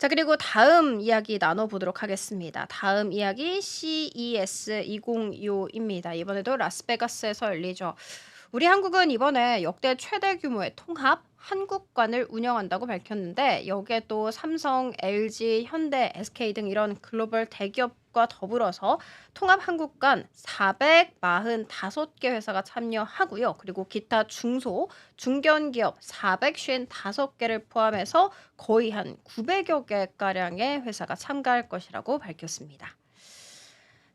자, 그리고 다음 이야기 나눠보도록 하겠습니다. 다음 이야기 CES 2025입니다. 이번에도 라스베가스에서 열리죠. 우리 한국은 이번에 역대 최대 규모의 통합 한국관을 운영한다고 밝혔는데 여기에 또 삼성, LG, 현대, SK 등 이런 글로벌 대기업과 더불어서 통합 한국관 445개 회사가 참여하고요. 그리고 기타 중소, 중견기업 455개를 포함해서 거의 한 900여 개가량의 회사가 참가할 것이라고 밝혔습니다.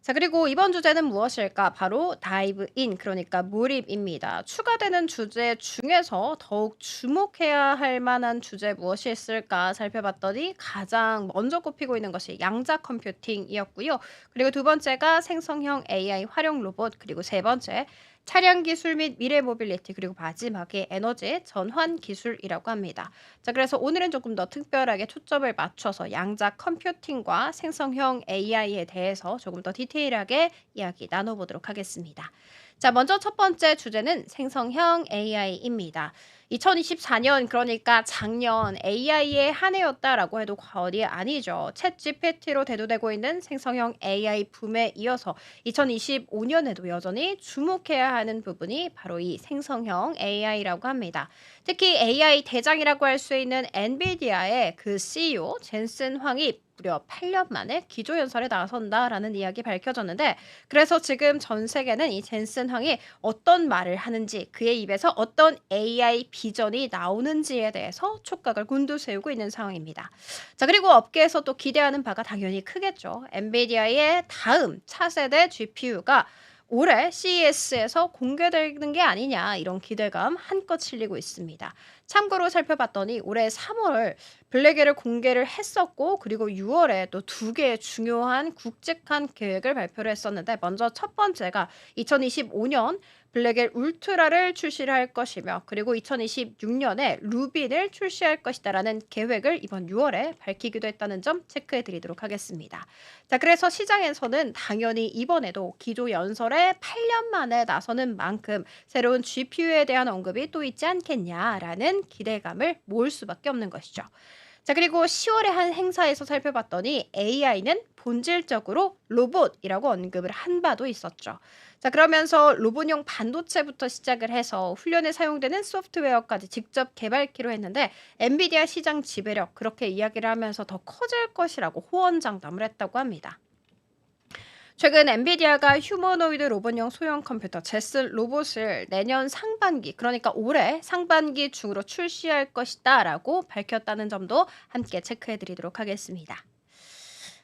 자, 그리고 이번 주제는 무엇일까? 바로 다이브 인, 그러니까 몰입입니다. 추가되는 주제 중에서 더욱 주목해야 할 만한 주제 무엇이 있을까 살펴봤더니 가장 먼저 꼽히고 있는 것이 양자 컴퓨팅이었고요. 그리고 두 번째가 생성형 AI 활용 로봇, 그리고 세 번째 차량 기술 및 미래 모빌리티, 그리고 마지막에 에너지 전환 기술이라고 합니다. 자, 그래서 오늘은 조금 더 특별하게 초점을 맞춰서 양자 컴퓨팅과 생성형 AI에 대해서 조금 더 디테일하게 이야기 나눠보도록 하겠습니다. 자, 먼저 첫 번째 주제는 생성형 AI입니다. 2024년, 그러니까 작년 AI의 한 해였다라고 해도 과언이 아니죠. 챗 GPT로 대두되고 있는 생성형 AI 붐에 이어서 2025년에도 여전히 주목해야 하는 부분이 바로 이 생성형 AI라고 합니다. 특히 AI 대장이라고 할 수 있는 엔비디아의 그 CEO 젠슨 황이 무려 8년 만에 기조연설에 나선다라는 이야기 밝혀졌는데, 그래서 지금 전 세계는 이 젠슨 황이 어떤 말을 하는지, 그의 입에서 어떤 AI 비전이 나오는지에 대해서 촉각을 곤두세우고 있는 상황입니다. 자, 그리고 업계에서 또 기대하는 바가 당연히 크겠죠. 엔비디아의 다음 차세대 GPU가 올해 CES에서 공개되는 게 아니냐, 이런 기대감 한껏 실리고 있습니다. 참고로 살펴봤더니 올해 3월 블랙에를 공개를 했었고, 그리고 6월에 또 두 개의 중요한 굵직한 계획을 발표를 했었는데, 먼저 첫 번째가 2025년 블랙엘 울트라를 출시를 할 것이며, 그리고 2026년에 루빈을 출시할 것이다라는 계획을 이번 6월에 밝히기도 했다는 점 체크해 드리도록 하겠습니다. 자, 그래서 시장에서는 당연히 이번에도 기조 연설에 8년 만에 나서는 만큼 새로운 GPU에 대한 언급이 또 있지 않겠냐라는 기대감을 모을 수밖에 없는 것이죠. 자, 그리고 10월에 한 행사에서 살펴봤더니 AI는 본질적으로 로봇이라고 언급을 한 바도 있었죠. 자, 그러면서 로봇용 반도체부터 시작을 해서 훈련에 사용되는 소프트웨어까지 직접 개발키로 했는데, 엔비디아 시장 지배력 그렇게 이야기를 하면서 더 커질 것이라고 호언장담을 했다고 합니다. 최근 엔비디아가 휴머노이드 로봇용 소형 컴퓨터 제슨 로봇을 내년 상반기, 그러니까 올해 상반기 중으로 출시할 것이다라고 밝혔다는 점도 함께 체크해 드리도록 하겠습니다.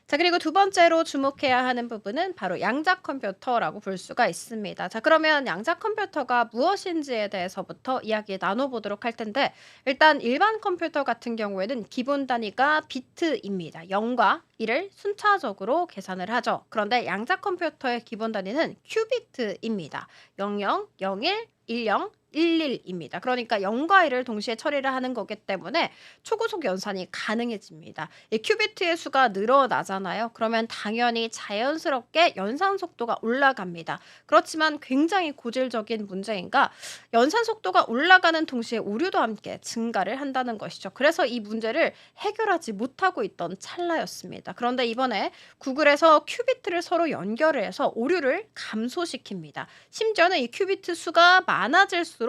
자, 그리고 두 번째로 주목해야 하는 부분은 바로 양자 컴퓨터라고 볼 수가 있습니다. 자, 그러면 양자 컴퓨터가 무엇인지에 대해서부터 이야기 나눠보도록 할 텐데, 일단 일반 컴퓨터 같은 경우에는 기본 단위가 비트입니다. 0과 1을 순차적으로 계산을 하죠. 그런데 양자 컴퓨터의 기본 단위는 큐비트입니다. 00, 01, 10, 11입니다. 그러니까 0과 1을 동시에 처리를 하는 거기 때문에 초고속 연산이 가능해집니다. 이 큐비트의 수가 늘어나잖아요. 그러면 당연히 자연스럽게 연산 속도가 올라갑니다. 그렇지만 굉장히 고질적인 문제인가, 연산 속도가 올라가는 동시에 오류도 함께 증가를 한다는 것이죠. 그래서 이 문제를 해결하지 못하고 있던 찰나였습니다. 그런데 이번에 구글에서 큐비트를 서로 연결을 해서 오류를 감소시킵니다. 심지어는 이 큐비트 수가 많아질수록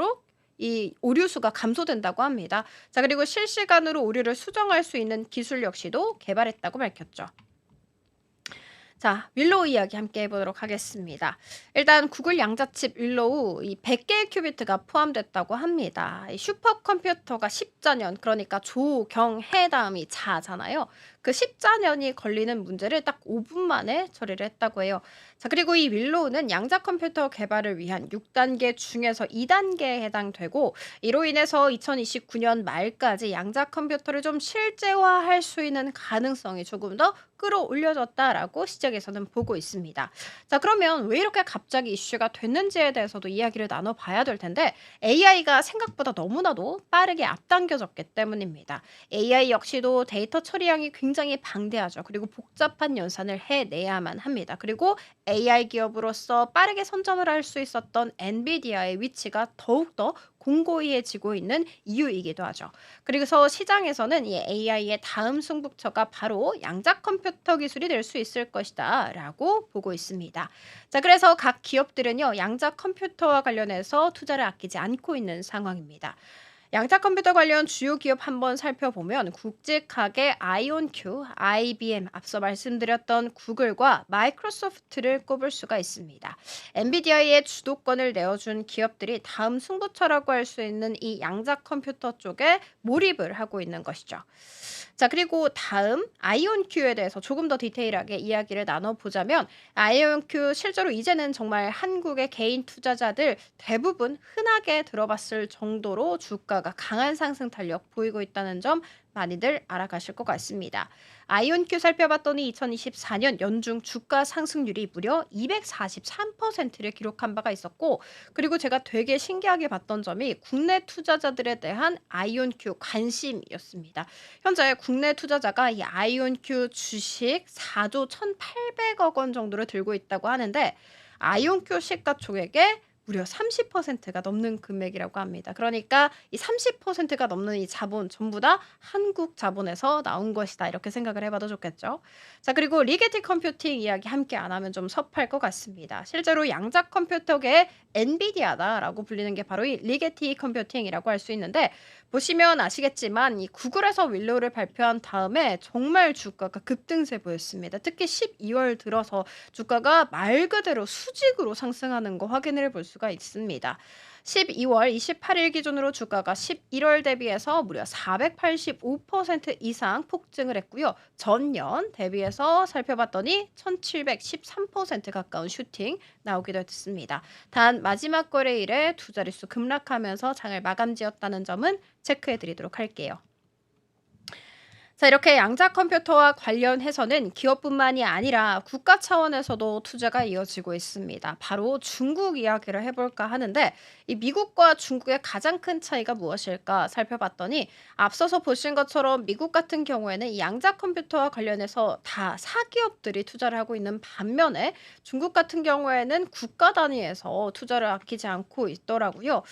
이 오류 수가 감소된다고 합니다. 자, 그리고 실시간으로 오류를 수정할 수 있는 기술 역시도 개발했다고 밝혔죠. 자, 윌로우 이야기 함께 해보도록 하겠습니다. 일단 구글 양자칩 윌로우 이 100개의 큐비트가 포함됐다고 합니다. 이 슈퍼컴퓨터가 10자년, 그러니까 조, 경, 해 다음이 자잖아요. 그 10자년이 걸리는 문제를 딱 5분 만에 처리를 했다고 해요. 자, 그리고 이 윌로우는 양자 컴퓨터 개발을 위한 6단계 중에서 2단계에 해당되고, 이로 인해서 2029년 말까지 양자 컴퓨터를 좀 실제화할 수 있는 가능성이 조금 더 끌어올려졌다라고 시장에서는 보고 있습니다. 자, 그러면 왜 이렇게 갑자기 이슈가 됐는지에 대해서도 이야기를 나눠봐야 될 텐데, AI가 생각보다 너무나도 빠르게 앞당겨졌기 때문입니다. AI 역시도 데이터 처리량이 굉장히 방대하죠. 그리고 복잡한 연산을 해내야만 합니다. 그리고 AI 기업으로서 빠르게 선점을 할 수 있었던 엔비디아의 위치가 더욱더 공고히해지고 있는 이유이기도 하죠. 그래서 시장에서는 이 AI의 다음 승부처가 바로 양자 컴퓨터 기술이 될 수 있을 것이다라고 보고 있습니다. 자, 그래서 각 기업들은요, 양자 컴퓨터와 관련해서 투자를 아끼지 않고 있는 상황입니다. 양자 컴퓨터 관련 주요 기업 한번 살펴보면 굵직하게 아이온큐, IBM, 앞서 말씀드렸던 구글과 마이크로소프트를 꼽을 수가 있습니다. 엔비디아의 주도권을 내어준 기업들이 다음 승부처라고 할 수 있는 이 양자 컴퓨터 쪽에 몰입을 하고 있는 것이죠. 자, 그리고 다음 아이온큐에 대해서 조금 더 디테일하게 이야기를 나눠보자면, 아이온큐 실제로 이제는 정말 한국의 개인 투자자들 대부분 흔하게 들어봤을 정도로 주가가 강한 상승 탄력 보이고 있다는 점 많이들 알아가실 것 같습니다. 아이온큐 살펴봤더니 2024년 연중 주가 상승률이 무려 243%를 기록한 바가 있었고, 그리고 제가 되게 신기하게 봤던 점이 국내 투자자들에 대한 아이온큐 관심이었습니다. 현재 국내 투자자가 이 아이온큐 주식 4조 1,800억 원 정도를 들고 있다고 하는데, 아이온큐 시가총액의 무려 30%가 넘는 금액이라고 합니다. 그러니까 이 30%가 넘는 이 자본 전부 다 한국 자본에서 나온 것이다, 이렇게 생각을 해봐도 좋겠죠. 자, 그리고 리게티 컴퓨팅 이야기 함께 안 하면 좀 섭할 것 같습니다. 실제로 양자 컴퓨터계의 엔비디아다라고 불리는 게 바로 이 리게티 컴퓨팅이라고 할 수 있는데, 보시면 아시겠지만 이 구글에서 윌로우를 발표한 다음에 정말 주가가 급등세 보였습니다. 특히 12월 들어서 주가가 말 그대로 수직으로 상승하는 거 확인을 볼 수가 있습니다. 12월 28일 기준으로 주가가 11월 대비해서 무려 485% 이상 폭증을 했고요. 전년 대비해서 살펴봤더니 1713% 가까운 슈팅 나오기도 했습니다. 단 마지막 거래일에 두 자릿수 급락하면서 장을 마감지었다는 점은 체크해 드리도록 할게요. 자, 이렇게 양자 컴퓨터와 관련해서는 기업뿐만이 아니라 국가 차원에서도 투자가 이어지고 있습니다. 바로 중국 이야기를 해볼까 하는데, 이 미국과 중국의 가장 큰 차이가 무엇일까 살펴봤더니, 앞서서 보신 것처럼 미국 같은 경우에는 이 양자 컴퓨터와 관련해서 다 사기업들이 투자를 하고 있는 반면에, 중국 같은 경우에는 국가 단위에서 투자를 아끼지 않고 있더라고요.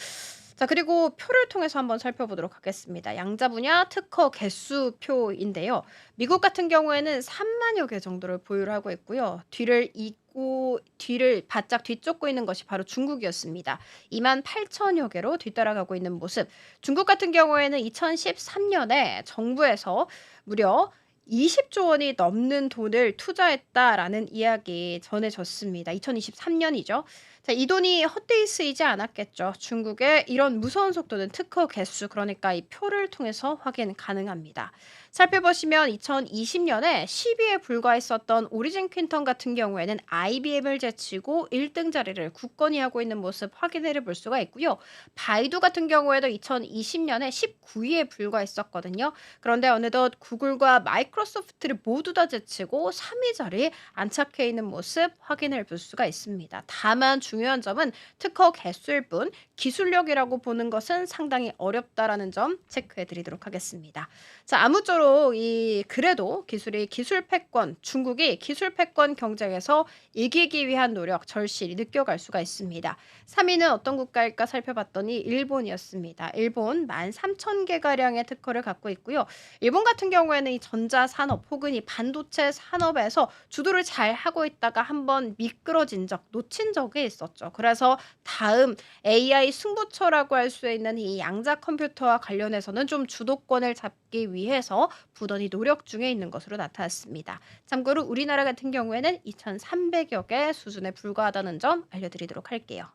자, 그리고 표를 통해서 한번 살펴보도록 하겠습니다. 양자 분야 특허 개수표인데요. 미국 같은 경우에는 3만여 개 정도를 보유를 하고 있고요. 뒤를 바짝 뒤쫓고 있는 것이 바로 중국이었습니다. 2만 8천여 개로 뒤따라가고 있는 모습. 중국 같은 경우에는 2013년에 정부에서 무려 20조 원이 넘는 돈을 투자했다라는 이야기 전해졌습니다. 2023년이죠. 자, 이 돈이 헛되이 쓰이지 않았겠죠. 중국의 이런 무서운 속도는 특허 개수, 그러니까 이 표를 통해서 확인 가능합니다. 살펴보시면 2020년에 10위에 불과했었던 오리진 퀸턴 같은 경우에는 IBM을 제치고 1등 자리를 굳건히 하고 있는 모습 확인해 볼 수가 있고요. 바이두 같은 경우에도 2020년에 19위에 불과했었거든요. 그런데 어느덧 구글과 마이크로소프트를 모두 다 제치고 3위 자리에 안착해 있는 모습 확인해 볼 수가 있습니다. 다만 중요한 점은 특허 개수일 뿐 기술력이라고 보는 것은 상당히 어렵다라는 점 체크해 드리도록 하겠습니다. 자, 아무쪼록 그래도 기술 패권, 중국이 기술 패권 경쟁에서 이기기 위한 노력 절실히 느껴갈 수가 있습니다. 3위는 어떤 국가일까 살펴봤더니 일본이었습니다. 일본 13,000개가량의 특허를 갖고 있고요. 일본 같은 경우에는 이 전자산업 혹은 이 반도체 산업에서 주도를 잘 하고 있다가 한번 미끄러진 적, 놓친 적이 있었죠. 그래서 다음 AI 승부처라고 할 수 있는 이 양자 컴퓨터와 관련해서는 좀 주도권을 잡기 위해서 부단히 노력 중에 있는 것으로 나타났습니다. 참고로 우리나라 같은 경우에는 2,300여 개 수준에 불과하다는 점 알려드리도록 할게요.